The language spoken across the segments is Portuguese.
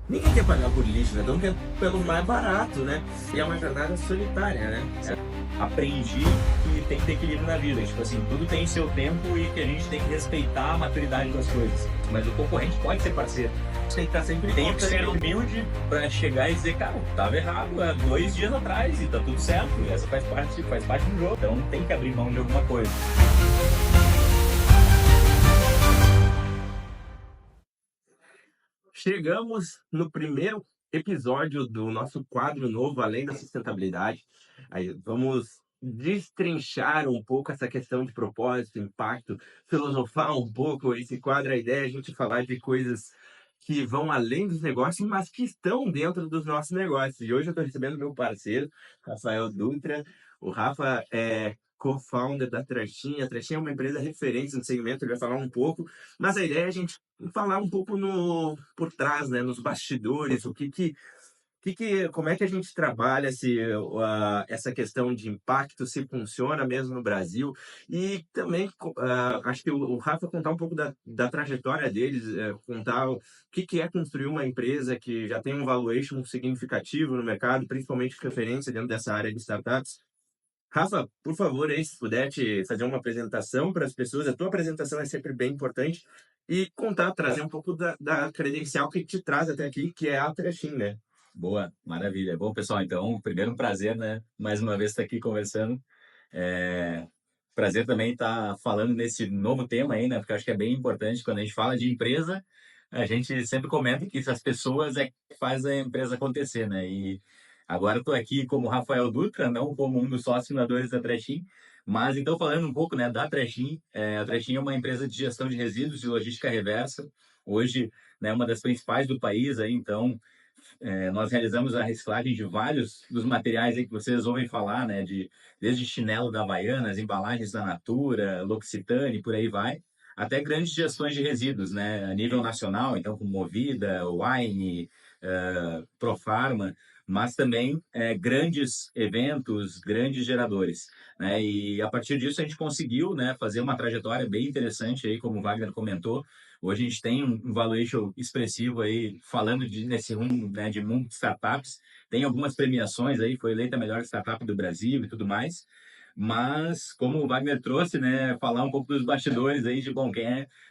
Ninguém quer pagar por lixo, né? Todo mundo quer pelo mais barato, né? E é uma jornada solitária, né? Aprendi que tem que ter equilíbrio na vida. Tipo assim, tudo tem seu tempo e que a gente tem que respeitar a maturidade das coisas. Mas o concorrente pode ser parceiro. Tem que estar sempre Tem que ser importante. humilde para chegar e dizer, cara, tava errado há 2 dias atrás e tá tudo certo. E essa faz parte do jogo. Então tem que abrir mão de alguma coisa. Chegamos no primeiro episódio do nosso quadro novo, Além da Sustentabilidade. Aí vamos destrinchar um pouco essa questão de propósito, impacto, filosofar um pouco esse quadro. A ideia é a gente falar de coisas que vão além dos negócios, mas que estão dentro dos nossos negócios. E hoje eu estou recebendo meu parceiro, Rafael Dutra. O Rafa é co-founder da Trechinha. A Trechinha é uma empresa referente no segmento, ele vai falar um pouco, mas a ideia é a gente falar um pouco no por trás, né, nos bastidores, como é que a gente trabalha essa questão de impacto, se funciona mesmo no Brasil, e também acho que o Rafa contar um pouco da trajetória deles, contar o que é construir uma empresa que já tem um valuation significativo no mercado, principalmente referência dentro dessa área de startups. Rafa, por favor, aí, se puder te fazer uma apresentação para as pessoas, a tua apresentação é sempre bem importante, e contar, trazer um pouco da credencial que te traz até aqui, que é a Trechin, né? Boa, maravilha. Bom, pessoal, então, primeiro um prazer, né? Mais uma vez estar aqui conversando. É... Prazer também estar falando nesse novo tema aí, né? Porque eu acho que é bem importante quando a gente fala de empresa, a gente sempre comenta que as pessoas é que faz a empresa acontecer, né? E agora eu estou aqui como Rafael Dutra, não como um dos sócios fundadores da Trechin, mas então falando um pouco, né, da Trechin, a Trechin é uma empresa de gestão de resíduos e logística reversa. Hoje, né, uma das principais do país aí, então nós realizamos a reciclagem de vários dos materiais aí que vocês ouvem falar, né? Desde chinelo da Havaianas, embalagens da Natura, L'Occitane, por aí vai, até grandes gestões de resíduos, né? A nível nacional, então com Movida, Wine, Profarma, mas também grandes eventos, grandes geradores, né? E a partir disso a gente conseguiu, né, fazer uma trajetória bem interessante aí, como o Wagner comentou. Hoje a gente tem um valuation expressivo aí, falando nesse rumo, né, de mundo de startups. Tem algumas premiações aí, foi eleita a melhor startup do Brasil e tudo mais. Mas, como o Wagner trouxe, né, falar um pouco dos bastidores aí, de bom,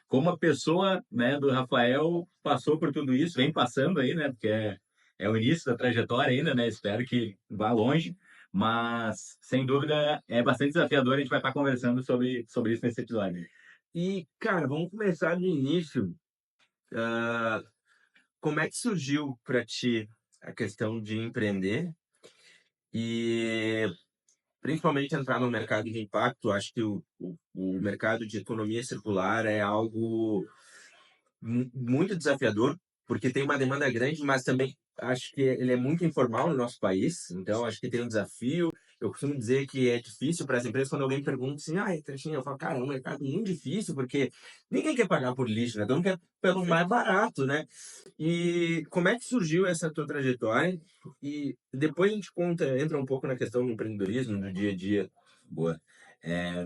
como a pessoa, né, do Rafael passou por tudo isso, vem passando aí, né, porque é o início da trajetória ainda, né, espero que vá longe. Mas, sem dúvida, é bastante desafiador. A gente vai estar conversando sobre isso nesse episódio. E, cara, vamos começar do início. Ah, como é que surgiu para ti a questão de empreender e principalmente entrar no mercado de impacto? Acho que o mercado de economia circular é algo muito desafiador, porque tem uma demanda grande, mas também acho que ele é muito informal no nosso país, então acho que tem um desafio. Eu costumo dizer que é difícil para as empresas quando alguém pergunta assim, Trechinha, eu falo, cara, é um mercado muito difícil, porque ninguém quer pagar por lixo, né? Todo mundo quer pelo mais barato, né? E como é que surgiu essa tua trajetória? E depois a gente entra um pouco na questão do empreendedorismo, do dia a dia. Boa.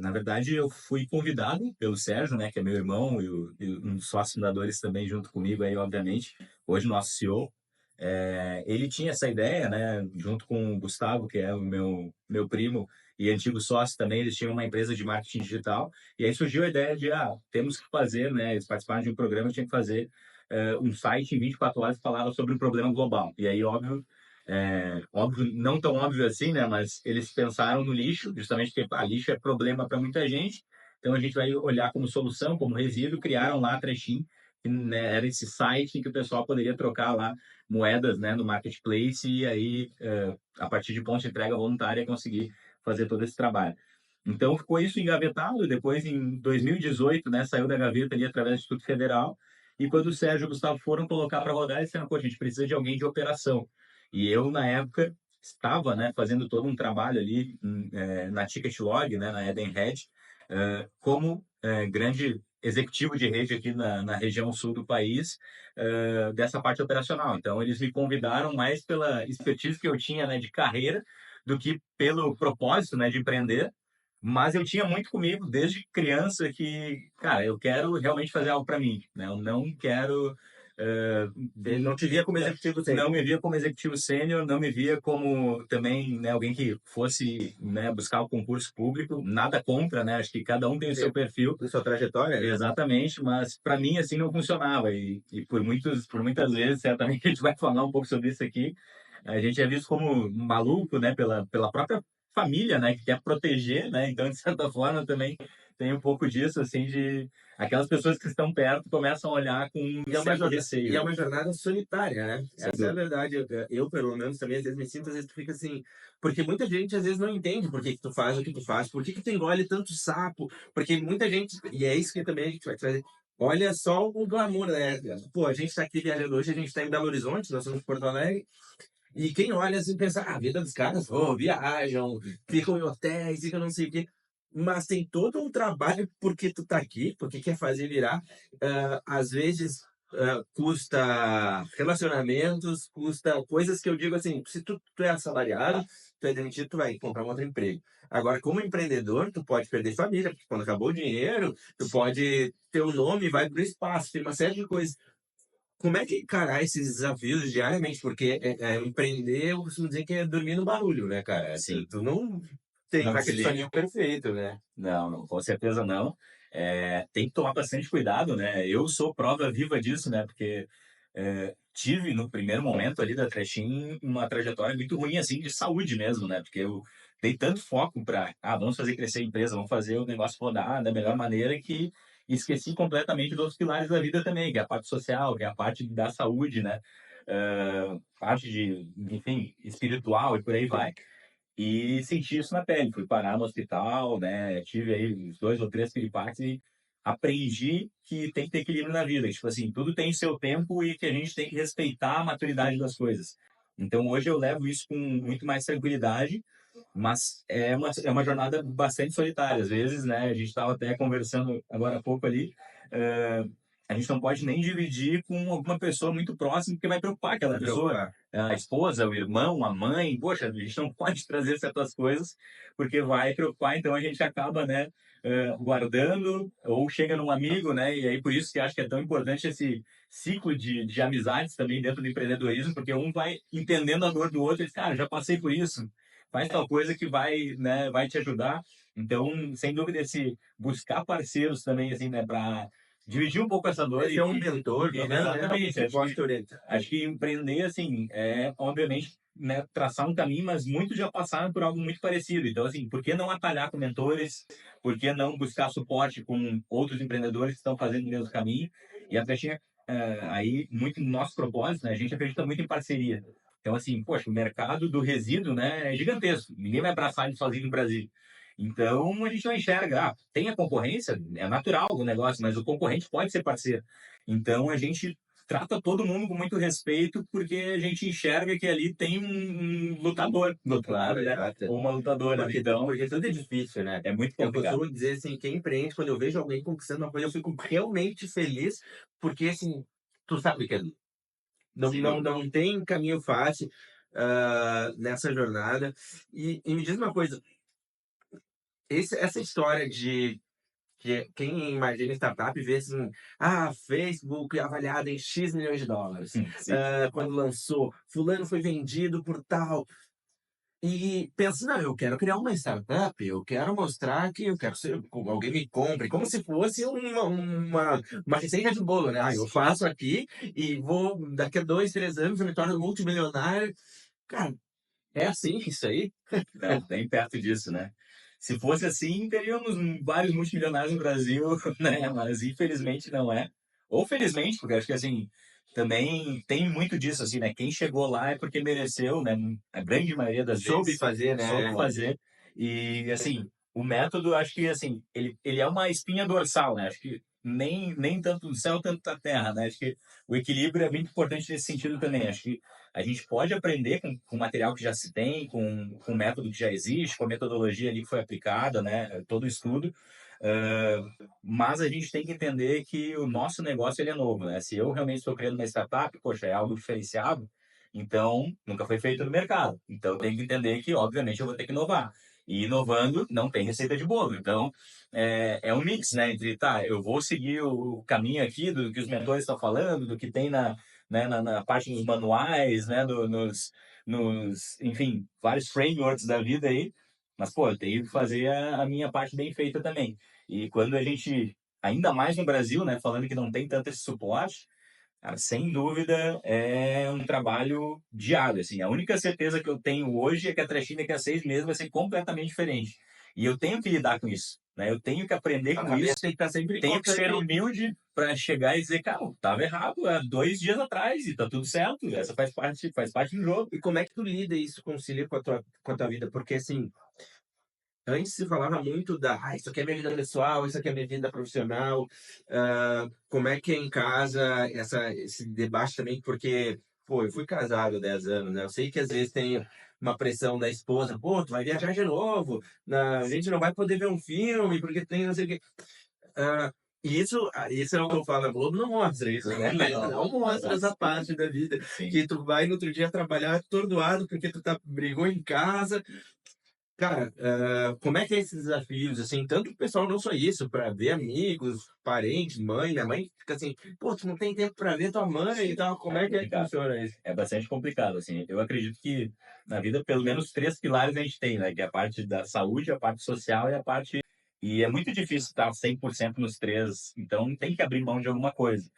Na verdade, eu fui convidado pelo Sérgio, né, que é meu irmão e um dos sócios fundadores também junto comigo aí, obviamente, hoje nosso CEO. Ele tinha essa ideia, né, junto com o Gustavo, que é o meu primo e antigo sócio também, eles tinham uma empresa de marketing digital, e aí surgiu a ideia de, temos que fazer, né, eles participaram de um programa, tinha que fazer um site em 24 horas que falava sobre um problema global. E aí, óbvio, não tão óbvio assim, né? Mas eles pensaram no lixo, justamente porque lixo é problema para muita gente. Então a gente vai olhar como solução, como resíduo, criaram lá a Trechin, que né, era esse site em que o pessoal poderia trocar lá moedas, né, no marketplace e aí a partir de ponto de entrega voluntária conseguir fazer todo esse trabalho. Então ficou isso engavetado. Depois em 2018, né, saiu da gaveta ali através do Instituto Federal. E quando o Sérgio e o Gustavo foram colocar para rodar, eles disseram, pô, a gente precisa de alguém de operação. E eu, na época, estava, né, fazendo todo um trabalho ali na Ticketlog, né, na Edenred, como grande executivo de rede aqui na região sul do país, dessa parte operacional. Então, eles me convidaram mais pela expertise que eu tinha, né, de carreira do que pelo propósito, né, de empreender. Mas eu tinha muito comigo desde criança que, cara, eu quero realmente fazer algo para mim, né? Eu não quero Ele não te via como executivo Não sênior. me via como executivo sênior, não me via como também, né, alguém que fosse, né, buscar o concurso público, nada contra, né, acho que cada um tem o seu perfil, Da sua trajetória, né? exatamente, mas para mim assim não funcionava e por muitas vezes, certamente a gente vai falar um pouco sobre isso aqui, a gente é visto como maluco, né, pela própria família, né, que quer proteger, né, então de certa forma também tem um pouco disso, assim, de aquelas pessoas que estão perto começam a olhar com um E é certo receio. uma jornada solitária, né? Sem Essa é a dúvida. verdade. Eu, pelo menos, também às vezes me sinto, às vezes tu fica assim. Porque muita gente às vezes não entende por que, que tu faz o que tu faz, por que, que tu engole tanto sapo. Porque muita gente, e é isso que também a gente vai trazer. Olha só o glamour, né? Pô, a gente tá aqui viajando hoje, a gente tá em Belo Horizonte, nós somos de Porto Alegre, e quem olha assim pensa, ah, a vida dos caras, oh, viajam, ficam em hotéis, ficam não sei o quê. Mas tem todo um trabalho porque tu tá aqui, porque quer fazer virar. Às vezes custa relacionamentos, custa coisas que eu digo assim, se tu é assalariado, tu é demitido, tu vai comprar um outro emprego. Agora, como empreendedor, tu pode perder família, porque quando acabou o dinheiro, tu pode ter o nome, vai pro espaço, tem uma série de coisas. Como é que encarar esses desafios diariamente? Porque empreender, eu costumo dizer que é dormir no barulho, né, cara? Tu, Sim, tu não tem não aquele desliga. soninho perfeito, né? Não, não, com certeza não. Tem que tomar bastante cuidado, né? Eu sou prova viva disso, né? Porque tive no primeiro momento ali da Trechin uma trajetória muito ruim, assim, de saúde mesmo, né? Porque eu dei tanto foco para, vamos fazer crescer a empresa, vamos fazer o negócio rodar da melhor maneira que esqueci completamente dos outros pilares da vida também, que é a parte social, que é a parte da saúde, né? Parte de, enfim, espiritual e por aí vai. E senti isso na pele. Fui parar no hospital, né? Tive aí uns 2 ou 3 piripaques e aprendi que tem que ter equilíbrio na vida. Tipo assim, tudo tem seu tempo e que a gente tem que respeitar a maturidade das coisas. Então hoje eu levo isso com muito mais tranquilidade, mas é uma jornada bastante solitária. Às vezes, né? A gente estava até conversando agora há pouco ali. eh, a gente não pode nem dividir com alguma pessoa muito próxima, porque vai preocupar aquela Vai pessoa, preocupar. a esposa, o irmão, a mãe. Poxa, a gente não pode trazer certas coisas, porque vai preocupar. Então a gente acaba, né? Guardando, ou chega num amigo, né? E aí por isso que acho que é tão importante esse ciclo de amizades também dentro do empreendedorismo, porque um vai entendendo a dor do outro e diz, cara, já passei por isso, faz tal coisa que vai, né, vai te ajudar. Então, sem dúvida, esse buscar parceiros também, assim, né, para dividir um pouco essa dor Esse é um mentor, pelo menos, né? exatamente. Que possa te orientar. Acho que empreender, assim, obviamente, né, traçar um caminho, mas muitos já passaram por algo muito parecido. Então, assim, por que não atalhar com mentores? Por que não buscar suporte com outros empreendedores que estão fazendo o mesmo caminho? E até tinha aí muito no nosso propósito, né? A gente acredita muito em parceria. Então, assim, poxa, o mercado do resíduo, né, é gigantesco. Ninguém vai abraçar ele sozinho no Brasil. Então, a gente não enxerga, tem a concorrência, é natural o negócio, mas o concorrente pode ser parceiro. Então, a gente trata todo mundo com muito respeito, porque a gente enxerga que ali tem um lutador do outro Claro, lado, né? exato. Ou uma lutadora. Então, Porque tudo é difícil, né? é muito Eu complicado. costumo dizer assim, quem empreende, quando eu vejo alguém conquistando uma coisa, eu fico realmente feliz, porque assim, tu sabe que não tem caminho fácil nessa jornada. E me diz uma coisa, essa história de que quem imagina startup vê assim, Facebook avaliado em X milhões de dólares. Sim. Quando lançou, fulano foi vendido por tal. E pensa, não, eu quero criar uma startup, eu quero mostrar que eu quero ser, alguém me compre, como se fosse uma receita de bolo, né? Eu faço aqui e vou, daqui a 2, 3 anos, eu me torno multimilionário. Cara, é assim isso aí? Não, nem perto disso, né? Se fosse assim, teríamos vários multimilionários no Brasil, né? Mas infelizmente não é. Ou felizmente, porque acho que assim, também tem muito disso, assim, né? Quem chegou lá é porque mereceu, né? A grande maioria das Soube vezes fazer, soube né? fazer. E assim, o método, acho que assim, ele é uma espinha dorsal, né? Acho que nem tanto do céu, tanto da terra, né? Acho que o equilíbrio é muito importante nesse sentido também. Acho que a gente pode aprender com o material que já se tem, com o método que já existe, com a metodologia ali que foi aplicada, né? Todo o estudo. Mas a gente tem que entender que o nosso negócio ele é novo, né? Se eu realmente estou criando uma startup, poxa, é algo diferenciado, então nunca foi feito no mercado. Então eu tenho que entender que, obviamente, eu vou ter que inovar. E inovando não tem receita de bolo. Então, é um mix, né? Entre, tá, eu vou seguir o caminho aqui do que os mentores estão falando, do que tem na parte dos manuais, né? Enfim, vários frameworks da vida aí. Mas, pô, eu tenho que fazer a minha parte bem feita também. E quando a gente, ainda mais no Brasil, né? Falando que não tem tanto esse suporte, cara, sem dúvida, é um trabalho diário, assim. A única certeza que eu tenho hoje é que a Trechina daqui a 6 meses vai ser completamente diferente. E eu tenho que lidar com isso, né? Eu tenho que aprender com isso. Tem que estar sempre Tenho que ser humilde para chegar e dizer, cara, estava errado há 2 dias atrás e tá tudo certo. Essa faz parte do jogo. E como é que tu lida isso, concilia com a tua vida? Porque, assim, antes se falava muito isso aqui é minha vida pessoal, isso aqui é minha vida profissional. Como é que é em casa esse debate também? Porque, pô, eu fui casado há 10 anos, né? Eu sei que às vezes tem uma pressão da esposa, pô, tu vai viajar de novo, a gente não vai poder ver um filme, porque tem não sei o quê. Ah, e isso é o que eu falo, a Globo não mostra isso, né? Não mostra essa parte da vida, Sim. que tu vai no outro dia trabalhar atordoado porque brigou em casa. Cara, como é que é esses desafios, assim, tanto o pessoal não só isso, para ver amigos, parentes, mãe, minha mãe fica assim, pô, tu não tem tempo para ver tua mãe e tal, como é que funciona isso? É bastante complicado, assim. Eu acredito que na vida, pelo menos 3 pilares a gente tem, né? Que é a parte da saúde, a parte social e a parte... E é muito difícil estar 100% nos três, então tem que abrir mão de alguma coisa.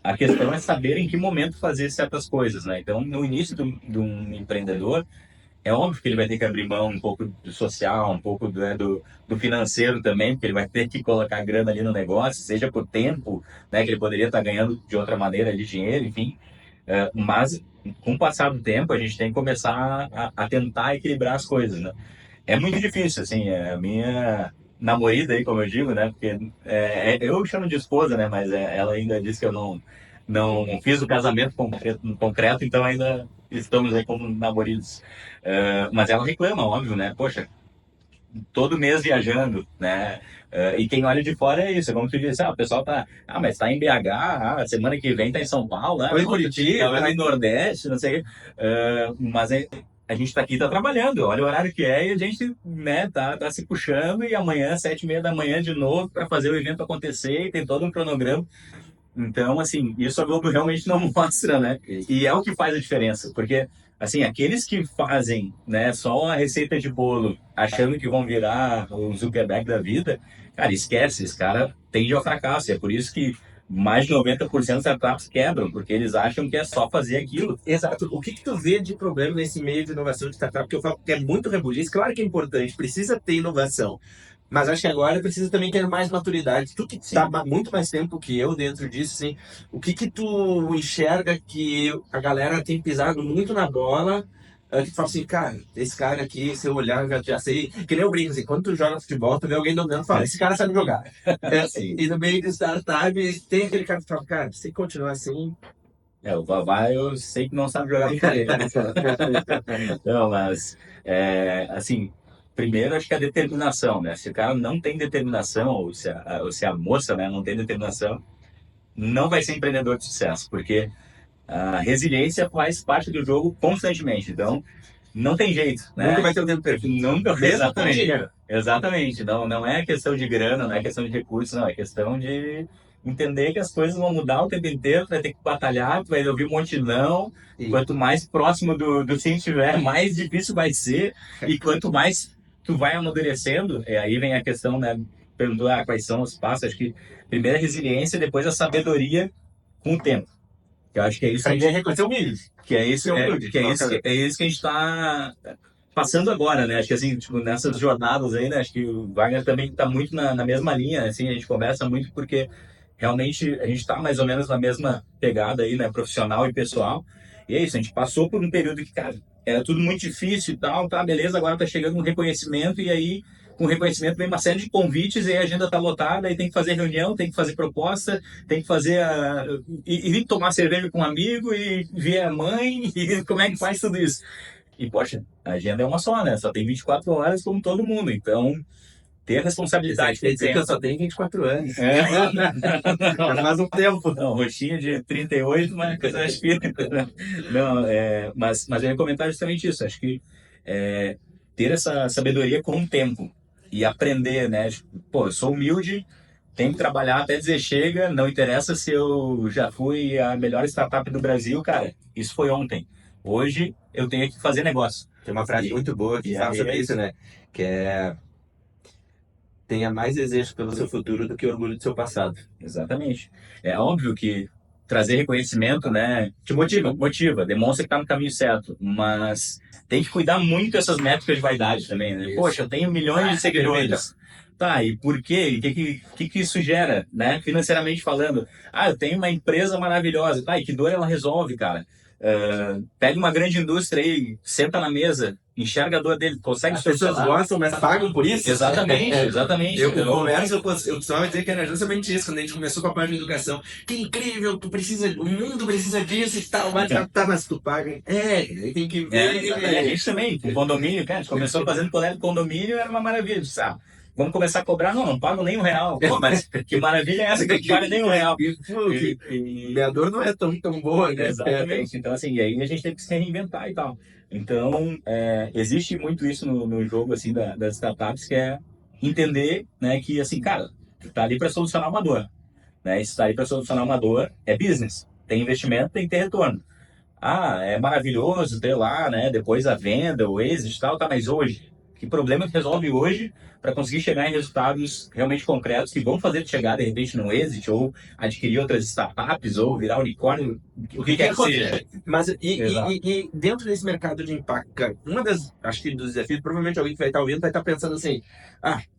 A questão é saber em que momento fazer certas coisas, né? Então, no início de um empreendedor, é óbvio que ele vai ter que abrir mão um pouco do social, um pouco do financeiro também, porque ele vai ter que colocar grana ali no negócio, seja por tempo, né, que ele poderia estar ganhando de outra maneira ali dinheiro, enfim. Mas, com o passar do tempo, a gente tem que começar a tentar equilibrar as coisas, né? É muito difícil, assim, a minha namorada aí, como eu digo, né, porque eu chamo de esposa, né, mas ela ainda diz que eu não fiz o casamento concreto, então ainda estamos aí como namorados. Mas ela reclama, óbvio, né, poxa, todo mês viajando, né? E quem olha de fora é isso, é como tu disse, o pessoal mas tá em BH, semana que vem tá em São Paulo, Ou em Curitiba, vai no Nordeste, não sei o quê. Mas a gente tá aqui, tá trabalhando, olha o horário que é e a gente, né, tá se puxando e amanhã, 7h30 da manhã de novo para fazer o evento acontecer e tem todo um cronograma. Então, assim, isso a Globo realmente não mostra, né? E é o que faz a diferença, porque, assim, aqueles que fazem, né, só a receita de bolo, achando que vão virar o Zuckerberg da vida, cara, esquece, esse cara tende ao fracasso. É por isso que mais de 90% das startups quebram, porque eles acham que é só fazer aquilo. Exato. O que tu vê de problema nesse meio de inovação de startup? Porque eu falo que é muito rebuliço, claro que é importante, precisa ter inovação. Mas acho que agora precisa também ter mais maturidade. Tu que está muito mais tempo que eu dentro disso, assim, o que tu enxerga que a galera tem pisado muito na bola, que tu fala assim, cara, esse cara aqui, se eu olhar, eu já sei. Que nem eu brinco, assim, quando tu joga futebol, tu vê alguém dominando e fala, esse cara sabe jogar. E no meio de startup, tem aquele cara que fala, cara, se continuar assim, O Vavá eu sei que não sabe jogar futebol. Não, mas, assim, primeiro acho que a determinação, né? Se o cara não tem determinação, ou se a moça, né, não tem determinação, não vai ser empreendedor de sucesso, porque a resiliência faz parte do jogo constantemente. Então, não tem jeito, né? nunca vai ter o tempo perfeito. Nunca, Mesmo com exatamente. dinheiro. Exatamente. Não é questão de grana, não é questão de recursos, não. É questão de entender que as coisas vão mudar o tempo inteiro, tu vai ter que batalhar, tu vai ouvir um monte de não. Sim. Quanto mais próximo do sim tiver, mais difícil vai ser. E quanto mais tu vai amadurecendo, aí vem a questão, né? Perguntar quais são os passos. Acho que primeiro a resiliência, depois a sabedoria com o tempo. Que eu acho que é isso que a gente reconhecer o mínimo. que é isso, é isso que a gente está passando agora, né? Acho que assim, tipo, nessas jornadas aí, né? Acho que o Wagner também está muito na mesma linha, assim, a gente conversa muito porque realmente a gente está mais ou menos na mesma pegada aí, né? Profissional e pessoal. E é isso, a gente passou por um período que, cara, era tudo muito difícil e tal, tá, beleza, agora tá chegando um reconhecimento e aí com o reconhecimento vem uma série de convites e a agenda tá lotada, aí tem que fazer reunião, tem que fazer proposta, tem que fazer ir tomar cerveja com um amigo e ver a mãe e como é que faz tudo isso. E, poxa, a agenda é uma só, né? Só tem 24 horas como todo mundo. Então, ter a responsabilidade. Quer dizer que eu só tenho 24 anos. Não, Faz um tempo. não, roxinha de 38, mas coisa mais fina. Não, mas eu ia comentar justamente isso. Acho que ter essa sabedoria com o tempo e aprender, né? Tipo, pô, eu sou humilde, tenho que trabalhar até dizer chega, não interessa se eu já fui a melhor startup do Brasil, cara, isso foi ontem. Hoje eu tenho que fazer negócio. Tem uma frase E, muito boa que e fala aí sobre é isso, isso. né? Que é tenha mais desejo pelo seu futuro do que orgulho do seu passado. Exatamente. É óbvio que trazer reconhecimento, né, Te motiva. motiva, demonstra que está no caminho certo, mas tem que cuidar muito dessas métricas de vaidade também, né? Isso. Poxa, eu tenho milhões de seguidores. Tá, e por quê? E o que isso gera, né? Financeiramente falando. Ah, eu tenho uma empresa maravilhosa. Tá, e que dor ela resolve, cara? Pega uma grande indústria aí, senta na mesa, enxerga a dor dele, consegue As pessoas solucionar. gostam, mas pagam por isso? Exatamente, exatamente. Eu converso, eu costumava dizer que era justamente isso, quando a gente começou com a parte de educação. Que incrível, tu precisa, o mundo precisa disso e tal, mas Tá, mas tu paga. Aí tem que ver. A gente também, com condomínio, cara, a gente começou fazendo coleta de condomínio, era uma maravilha. Disse, vamos começar a cobrar? Não, não pago nem R$ 1. Pô, mas que maravilha é essa que não paga nem R$ 1? Minha dor não é tão boa, né? Exatamente. Então, assim, e aí a gente teve que se reinventar e tal. Então, existe muito isso no jogo, assim, das startups, que é entender, né, que, assim, cara, tu tá ali para solucionar uma dor, né? E se tá ali para solucionar uma dor, é business. Tem investimento, tem que ter retorno. Ah, é maravilhoso ter lá, né? Depois a venda, o exit e tal, tá, mas hoje? Que problema que resolve hoje para conseguir chegar em resultados realmente concretos que vão fazer chegar, de repente, no exit, ou adquirir outras startups, ou virar unicórnio, o que quer que seja. Mas Exato. e dentro desse mercado de impacto, cara, acho que dos desafios, provavelmente alguém que vai estar ouvindo vai estar pensando assim,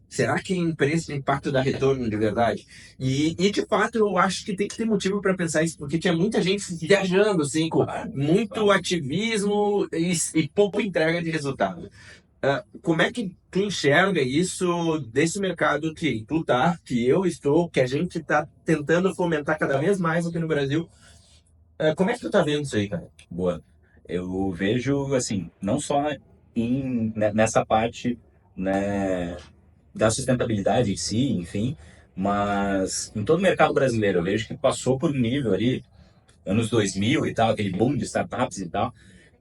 será que a empresa de impacto dá retorno de verdade? E de fato eu acho que tem que ter motivo para pensar isso, porque tinha muita gente viajando, assim, com muito ativismo e pouca entrega de resultado. Como é que tu enxerga isso desse mercado que tu tá, que eu estou, que a gente está tentando fomentar cada vez mais aqui no Brasil? Como é que tu tá vendo isso aí, cara? Boa. Eu vejo, assim, não só nessa parte, né, da sustentabilidade em si, enfim, mas em todo o mercado brasileiro. Eu vejo que passou por um nível ali, anos 2000 e tal, aquele boom de startups e tal.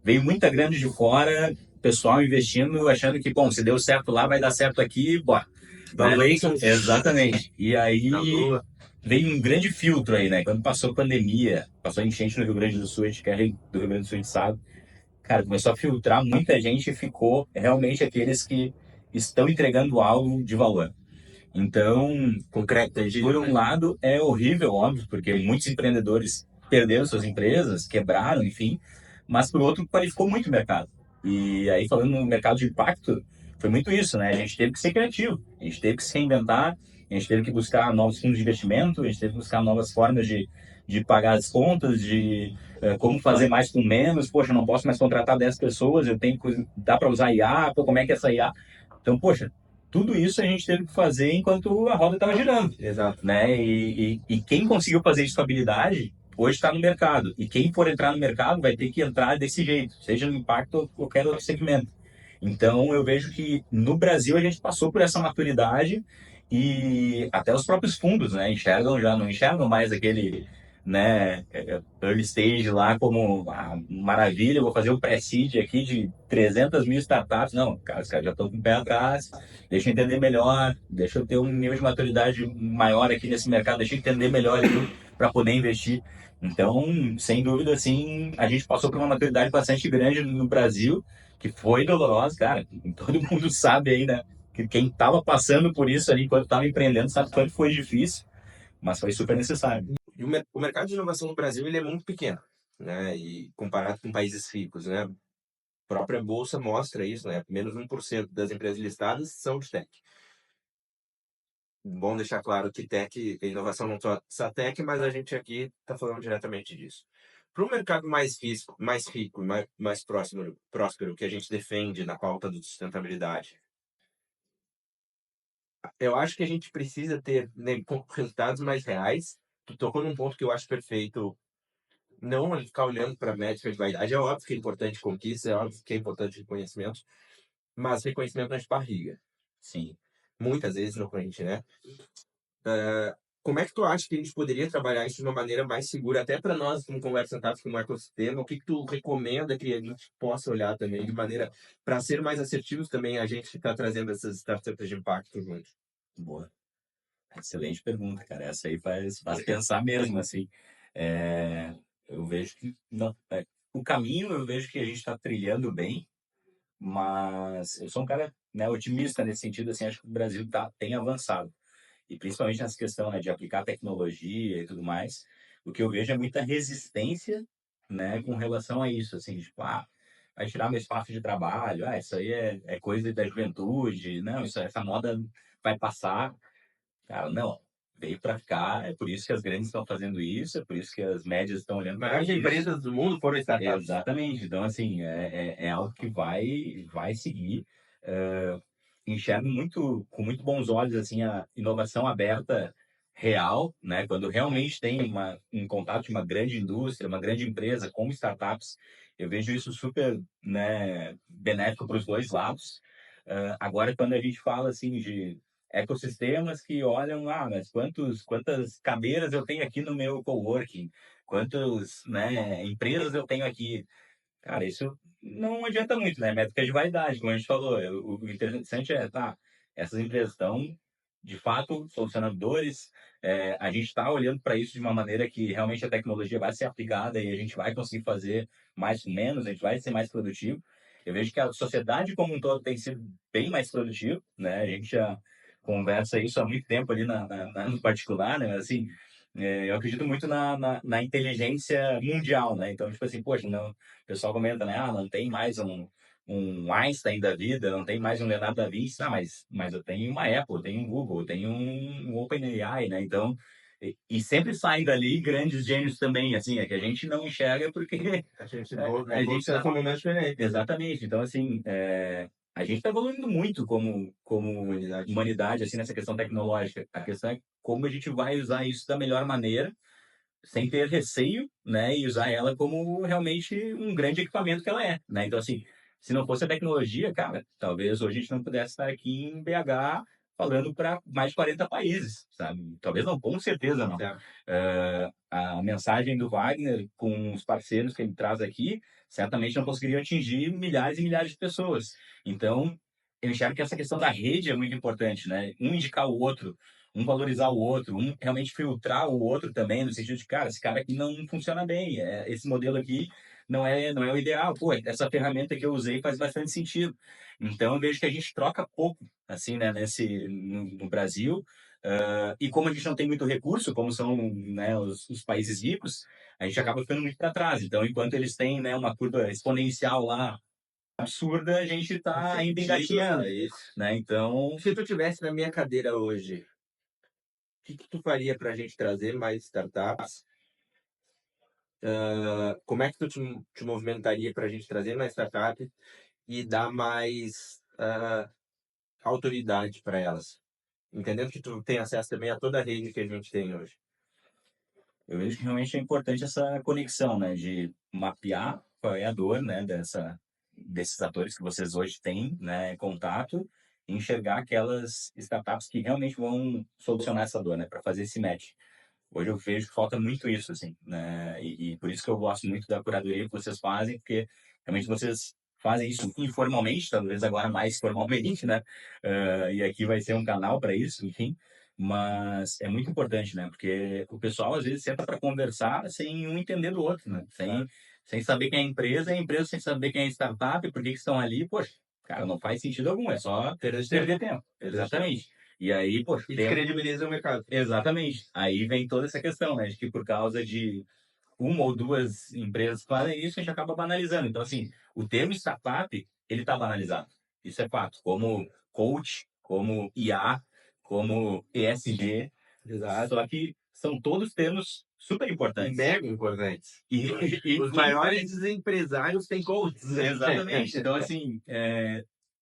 Veio muita grana de fora, pessoal investindo, achando que, bom, se deu certo lá, vai dar certo aqui, bora. Né? Valuations. Exatamente. E aí Na lua. veio um grande filtro aí, né? Quando passou a pandemia, passou a enchente no Rio Grande do Sul, a gente que é do Rio Grande do Sul, a gente sabe. Cara, começou a filtrar muita gente e ficou realmente aqueles que estão entregando algo de valor. Então, Concreto, por tangível, um né? lado, é horrível, óbvio, porque muitos empreendedores perderam suas empresas, quebraram, enfim, mas por outro, qualificou muito o mercado. E aí, falando no mercado de impacto, foi muito isso, né? A gente teve que ser criativo, a gente teve que se reinventar, a gente teve que buscar novos fundos de investimento, a gente teve que buscar novas formas de pagar as contas, de como fazer mais com menos. Poxa, eu não posso mais contratar 10 pessoas, eu tenho que, dá para usar IA, pô, como é que é essa IA? Então, poxa, tudo isso a gente teve que fazer enquanto a roda estava girando, Exato. né? E quem conseguiu fazer isso com habilidade, hoje está no mercado. E quem for entrar no mercado vai ter que entrar desse jeito, seja no impacto ou qualquer outro segmento. Então, eu vejo que no Brasil a gente passou por essa maturidade e até os próprios fundos, né, enxergam já, não enxergam mais aquele, né, early stage lá como maravilha, vou fazer o pré-seed aqui de 300 mil startups. Não, cara, os caras já estão com o pé atrás, deixa eu entender melhor, deixa eu ter um nível de maturidade maior aqui nesse mercado, deixa eu entender melhor para poder investir. Então, sem dúvida, assim, a gente passou por uma maturidade bastante grande no Brasil, que foi dolorosa, cara. Todo mundo sabe aí, né? Que quem estava passando por isso ali enquanto estava empreendendo sabe quanto foi difícil, mas foi super necessário. E o mercado de inovação no Brasil ele é muito pequeno, né? E comparado com países ricos, né? A própria bolsa mostra isso, né? Menos 1% das empresas listadas são de tech. Bom deixar claro que tech, inovação não só tech, mas a gente aqui está falando diretamente disso. Para o mercado mais rico, mais próspero, que a gente defende na pauta da sustentabilidade, eu acho que a gente precisa ter, né, resultados mais reais. Tu tocou num ponto que eu acho perfeito. Não ele ficar olhando para a métrica de vaidade. É óbvio que é importante conquista, é óbvio que é importante reconhecimento, mas reconhecimento não é de barriga. Sim. Muitas vezes não preenche, né? Como é que tu acha que a gente poderia trabalhar isso de uma maneira mais segura, até para nós, como Conversa Startups, como ecossistema? O que tu recomenda que a gente possa olhar também de maneira para ser mais assertivos também a gente que está trazendo essas startups de impacto junto? Boa. Excelente pergunta, cara. Essa aí faz pensar mesmo, assim. É, eu vejo que não, o caminho eu vejo que a gente está trilhando bem, mas eu sou um cara, né, otimista nesse sentido, assim, acho que o Brasil tem avançado. E principalmente nessa questão, né, de aplicar tecnologia e tudo mais, o que eu vejo é muita resistência, né, com relação a isso, assim, tipo, vai tirar meu espaço de trabalho, isso aí é coisa da juventude, não, essa moda vai passar. Cara, não, veio para ficar, é por isso que as grandes estão fazendo isso, é por isso que as médias estão olhando As para maiores isso. empresas do mundo foram startups. Exatamente. Então, assim, é algo que vai seguir. Enxergo com muito bons olhos, assim, a inovação aberta real, né? Quando realmente tem um contato de uma grande indústria, uma grande empresa, como startups, eu vejo isso super, né, benéfico para os dois lados. Agora, quando a gente fala, assim, de ecossistemas que olham, mas quantas cadeiras eu tenho aqui no meu coworking? Quantas, né, empresas eu tenho aqui? Cara, isso não adianta muito, né? Métrica de vaidade, como a gente falou. O interessante essas empresas estão, de fato, solucionando dores. A gente está olhando para isso de uma maneira que realmente a tecnologia vai ser aplicada e a gente vai conseguir fazer mais com menos, a gente vai ser mais produtivo. Eu vejo que a sociedade como um todo tem sido bem mais produtiva, né? A gente já conversa isso há muito tempo ali no particular, né? Assim, eu acredito muito na inteligência mundial, né? Então, tipo assim, poxa, não, o pessoal comenta, né? Não tem mais um Einstein da vida, não tem mais um Leonardo da Vinci. Mas eu tenho uma Apple, eu tenho um Google, eu tenho um OpenAI, né? Então, e sempre saem dali grandes gênios também, assim, é que a gente não enxerga porque A gente a gente tá com momentos diferentes. exatamente. Então, assim, a gente está evoluindo muito como humanidade, assim, nessa questão tecnológica. A questão é como a gente vai usar isso da melhor maneira, sem ter receio, né, e usar ela como realmente um grande equipamento que ela é, né? Então, assim, se não fosse a tecnologia, cara, talvez hoje a gente não pudesse estar aqui em BH falando para mais de 40 países, sabe? Talvez não, com certeza não. Certo. A mensagem do Wagner com os parceiros que ele traz aqui, certamente não conseguiriam atingir milhares e milhares de pessoas. Então, eu enxergo que essa questão da rede é muito importante, né? Um indicar o outro, um valorizar o outro, um realmente filtrar o outro também, no sentido de, cara, esse cara aqui não funciona bem, esse modelo aqui não é o ideal, pô, essa ferramenta que eu usei faz bastante sentido. Então, eu vejo que a gente troca pouco, assim, né, no Brasil, e como a gente não tem muito recurso, como são, né, os países ricos, a gente acaba ficando muito para trás. Então, enquanto eles têm, né, uma curva exponencial lá absurda, a gente está ainda engatinhando, É isso. né? Então, Se tu tivesse na minha cadeira hoje, o que tu faria para a gente trazer mais startups? Como é que tu te movimentaria para a gente trazer mais startups e dar mais autoridade para elas? Entendendo que tu tem acesso também a toda a rede que a gente tem hoje. eu vejo que realmente é importante essa conexão, né, de mapear qual é a dor, né, desses atores que vocês hoje têm, né, contato, e enxergar aquelas startups que realmente vão solucionar essa dor, né, para fazer esse match. Hoje eu vejo que falta muito isso, assim, né, e por isso que eu gosto muito da curadoria que vocês fazem, porque realmente vocês fazem isso informalmente, talvez agora mais formalmente, né, e aqui vai ser um canal para isso, enfim, mas é muito importante, né? Porque o pessoal às vezes senta para conversar sem um entender do outro, né? Sem saber quem é a empresa sem saber quem é a startup, por que estão ali, poxa, cara, não faz sentido algum, é só perder tempo. Exatamente. E aí, poxa, E tempo. descredibiliza o mercado. Exatamente. Aí vem toda essa questão, né? De que por causa de uma ou duas empresas que fazem isso, a gente acaba banalizando. Então, assim, o termo startup, ele está banalizado. Isso é fato. Como coach, como IA, como ESG. Exato. Só que são todos termos super importantes. Mega importantes. E Os maiores empresários têm coaches. exatamente. Então, assim,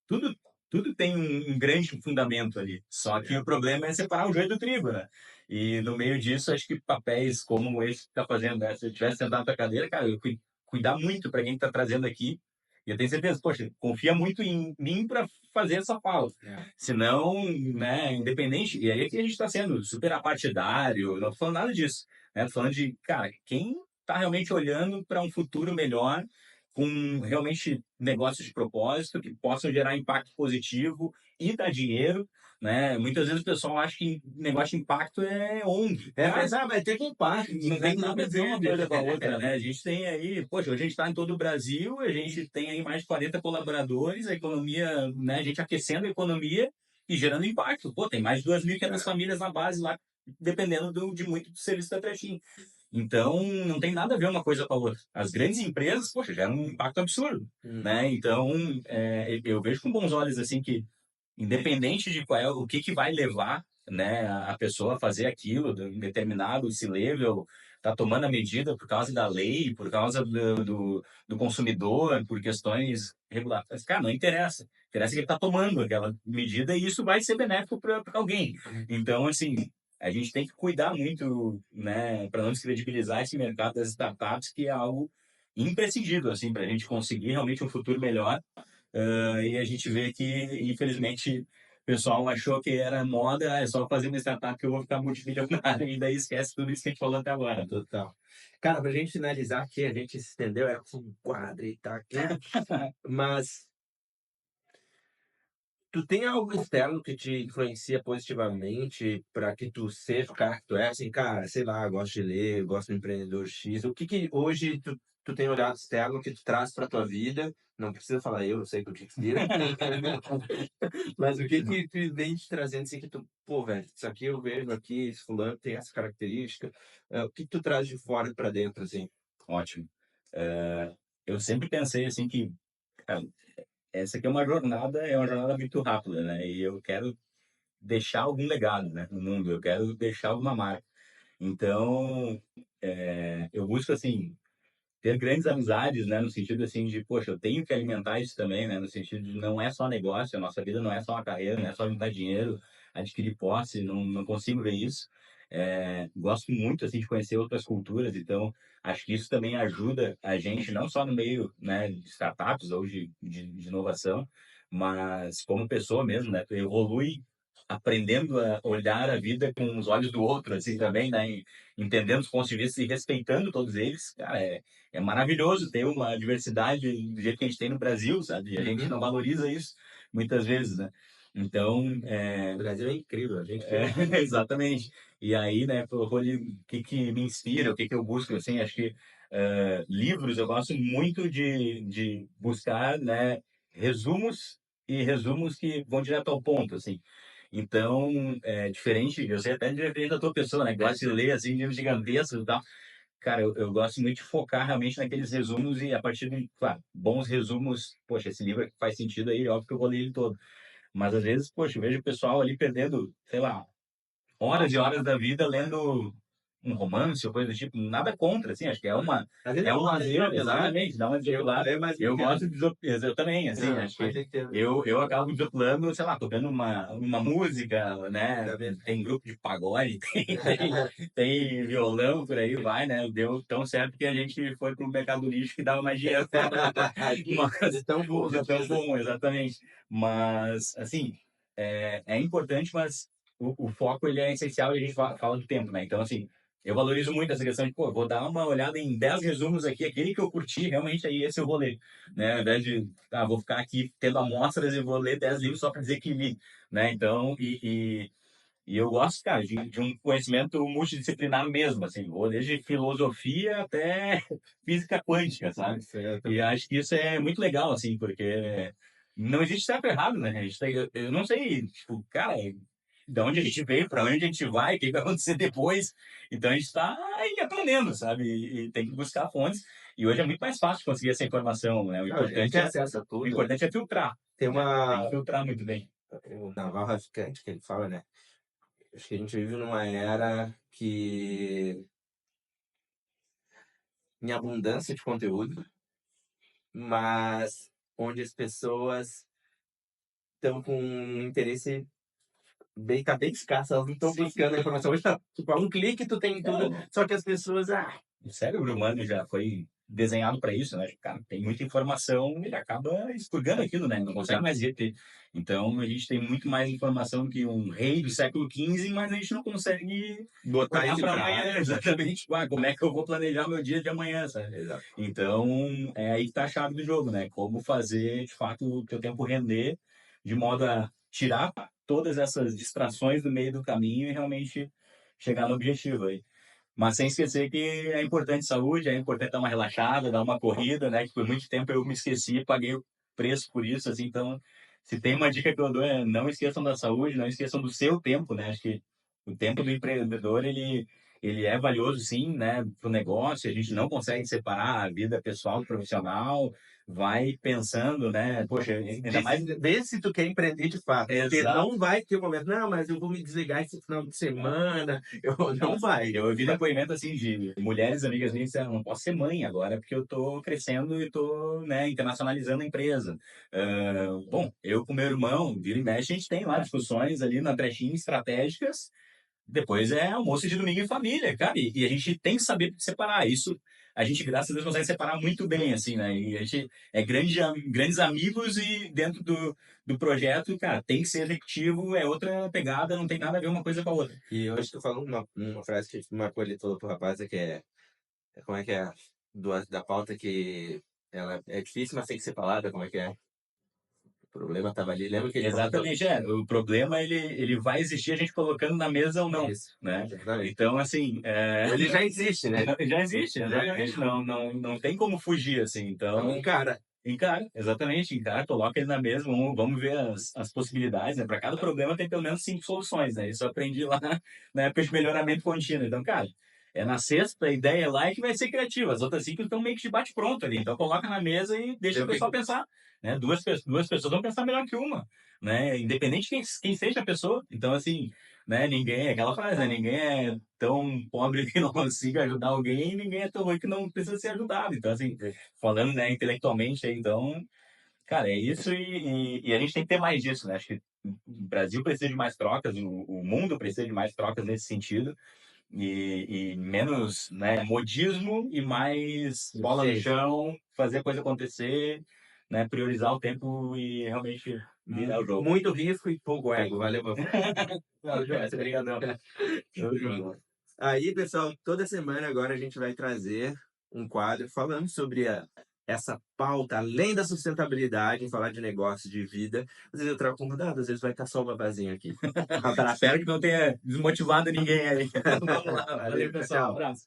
tudo, tudo tem um grande fundamento ali. Só que o problema é separar o joio do trigo, né? E no meio disso, acho que papéis como esse que está fazendo, né? Se eu tivesse sentado na tua cadeira, cara, eu cuidar muito para quem está trazendo aqui, E eu tenho certeza, poxa, confia muito em mim para fazer essa fala. Senão, né, independente, e aí é que a gente está sendo super apartidário, não tô falando nada disso, né? Tô falando de, cara, quem está realmente olhando para um futuro melhor, com realmente negócios de propósito que possam gerar impacto positivo e dar dinheiro, né? Muitas vezes o pessoal acha que negócio de impacto é ONG. Mas vai ter que impacto. Não tem nada a ver uma coisa com a outra, né? A gente tem aí, poxa, hoje a gente está em todo o Brasil, a gente tem aí mais de 40 colaboradores, a economia, né? A gente aquecendo a economia e gerando impacto. Pô, tem mais de 2.500 famílias na base lá, dependendo de muito do serviço da creche. Então, não tem nada a ver uma coisa com a outra. As grandes empresas, poxa, geram um impacto absurdo, né? Então, eu vejo com bons olhos, assim, que independente de qual é, o que vai levar, né, a pessoa a fazer aquilo, um determinado C-level, tá tomando a medida por causa da lei, por causa do consumidor, por questões regulatórias. Cara, não interessa. Interessa que ele está tomando aquela medida e isso vai ser benéfico para alguém. Então, assim, a gente tem que cuidar muito, né, para não descredibilizar esse mercado das startups, que é algo imprescindível, assim, para a gente conseguir realmente um futuro melhor. E a gente vê que, infelizmente, o pessoal achou que era moda, é só fazer uma startup que eu vou ficar multimilionário, e daí esquece tudo isso que a gente falou até agora. Total. Cara, pra gente finalizar aqui, a gente se estendeu, é um quadro e tá aqui. Mas tu tem algo externo que te influencia positivamente para que tu seja o cara que tu é? Assim, cara, sei lá, gosto de ler, gosto do empreendedor X. O que hoje tu tem olhado externo que tu traz para tua vida? Não precisa falar eu sei que eu te inspiro. Mas o que tu vem te trazendo assim que tu, pô, velho, isso aqui eu vejo aqui, esse fulano tem essa característica. O que tu traz de fora para dentro, assim? Ótimo. Eu sempre pensei assim que, cara, essa aqui é uma jornada muito rápida, né? E eu quero deixar algum legado, né, no mundo, eu quero deixar alguma marca. Então, eu busco, assim, ter grandes amizades, né, no sentido, assim, de, poxa, eu tenho que alimentar isso também, né, no sentido de não é só negócio, a nossa vida não é só uma carreira, não é só juntar dinheiro, adquirir posse, não consigo ver isso. Gosto muito, assim, de conhecer outras culturas, então, acho que isso também ajuda a gente, não só no meio, né, de startups ou de inovação, mas como pessoa mesmo, né, tu evolui aprendendo a olhar a vida com os olhos do outro, assim, também, né, entendendo os pontos de vista e respeitando todos eles, cara, é maravilhoso ter uma diversidade do jeito que a gente tem no Brasil, sabe? E a gente não valoriza isso muitas vezes, né? Então, O Brasil é incrível, a gente exatamente. E aí, né, o que me inspira, o que eu busco, assim, acho que livros, eu gosto muito de buscar, né, resumos e resumos que vão direto ao ponto, assim. Então, é diferente, eu sei até diferente da tua pessoa, né? Gosta de ler, assim, livros gigantescos e tal. Cara, eu gosto muito de focar realmente naqueles resumos e a partir de, claro, bons resumos, poxa, esse livro faz sentido aí, óbvio que eu vou ler ele todo. Mas às vezes, poxa, eu vejo o pessoal ali perdendo, sei lá, horas e horas da vida lendo um romance ou coisa do tipo, nada contra, assim, acho que Às vezes é um lazer, né? exatamente, dá uma desopilada. Eu gosto de eu também, assim, acho que eu acabo desopilando, sei lá, tocando uma música, né, tem grupo de pagode, tem violão, por aí vai, né, deu tão certo que a gente foi pro mercado lixo que dava mais dinheiro. De tão bom, De tão bom, exatamente. Mas, assim, é importante, mas o foco ele é essencial e a gente fala do tempo, né? Então, assim, eu valorizo muito essa questão de, pô, vou dar uma olhada em 10 resumos aqui, aquele que eu curti, realmente, aí esse eu vou ler, né? Ao invés de, vou ficar aqui tendo amostras e vou ler 10 livros só para dizer que li, né? Então, e eu gosto, cara, de um conhecimento multidisciplinar mesmo, assim, vou desde filosofia até física quântica, sabe? E acho que isso é muito legal, assim, porque não existe certo e errado, né? A gente tem, eu não sei, tipo, cara, de onde a gente veio, para onde a gente vai, o que vai acontecer depois. Então a gente está aí aprendendo, sabe? E tem que buscar fontes. E hoje é muito mais fácil conseguir essa informação, né? O importante acesso a o tudo. importante é filtrar. Tem Tem uma. que filtrar muito bem. O Naval Ravikant, que ele fala, né? Acho que a gente vive numa era que em abundância de conteúdo, mas onde as pessoas estão com um interesse tá bem escasso, elas não estão buscando a informação. Hoje tá, tipo, a um clique tu tem tudo, só que as pessoas, O cérebro humano já foi desenhado para isso, né? Cara, tem muita informação, ele acaba expurgando aquilo, né? Não consegue mais reter. Então, a gente tem muito mais informação que um rei do século XV, mas a gente não consegue Botar olhar isso para pra amanhã, exatamente. Como é que eu vou planejar meu dia de amanhã, sabe? Exato. Então, é aí que tá a chave do jogo, né? Como fazer, de fato, o teu tempo render de modo a tirar todas essas distrações do meio do caminho e realmente chegar no objetivo aí. Mas sem esquecer que é importante saúde, é importante dar uma relaxada, dar uma corrida, né? Que por muito tempo eu me esqueci, paguei o preço por isso, assim. Então, se tem uma dica que eu dou é não esqueçam da saúde, não esqueçam do seu tempo, né? Acho que o tempo do empreendedor, ele é valioso, sim, né? Para o negócio, a gente não consegue separar a vida pessoal do profissional, vai pensando, né? Poxa, ainda mais... Vê se tu quer empreender de fato. Porque Exato. não vai ter um momento, não, mas eu vou me desligar esse final de semana. Não vai. Eu ouvi depoimento assim de mulheres amigas minhas que disseram, não posso ser mãe agora porque eu tô crescendo e tô, né, internacionalizando a empresa. Bom, eu com meu irmão, vira e mexe, a gente tem lá discussões ali na brechinha estratégicas. Depois é almoço de domingo em família, cara. E a gente tem que saber separar isso. A gente, graças a Deus, consegue separar muito bem, assim, né? E a gente é grandes amigos e dentro do projeto, cara, tem que ser efetivo, é outra pegada, não tem nada a ver uma coisa com a outra. E hoje tu falou uma frase que marcou ele todo pro rapaz, é que como é que é? Da pauta que ela é difícil, mas tem que ser falada, como é que é? O problema tava ali. Lembra que ele comentou? Exatamente, o problema ele vai existir a gente colocando na mesa ou não, Isso, né? exatamente. Então, assim, Ele já existe, né? já existe, exatamente, não tem como fugir, assim, Então, então... cara, Encara, exatamente, encara, coloca ele na mesa, vamos ver as possibilidades, né? Para cada problema tem pelo menos 5 soluções, né? Isso eu aprendi lá na época de melhoramento contínuo. Então, cara, é na sexta, a ideia lá é que vai ser criativa. As outras 5 estão meio que de bate-pronto ali. Então, coloca na mesa e deixa o pessoal pensar, né? Duas pessoas vão pensar melhor que uma, né? Independente de quem seja a pessoa. Então, assim, né? Ninguém, aquela frase, né? Ninguém é tão pobre que não consiga ajudar alguém e ninguém é tão ruim que não precisa ser ajudado. Então, assim, falando, né, intelectualmente, então, cara, é isso e a gente tem que ter mais disso, né? Acho que o Brasil precisa de mais trocas, o mundo precisa de mais trocas nesse sentido e menos, né, modismo e mais bola no chão, fazer a coisa acontecer, né, priorizar o tempo e realmente virar o jogo. muito risco e pouco ego. Valeu, meu. Obrigadão. Show de bola. Aí, pessoal, toda semana agora a gente vai trazer um quadro falando sobre essa pauta, além da sustentabilidade, falar de negócio, de vida. Às vezes eu trago convidado, às vezes vai estar só o Babazinho aqui. Espero que não tenha desmotivado ninguém aí. Vamos lá. Valeu, Valeu, pessoal. tchau. Um abraço.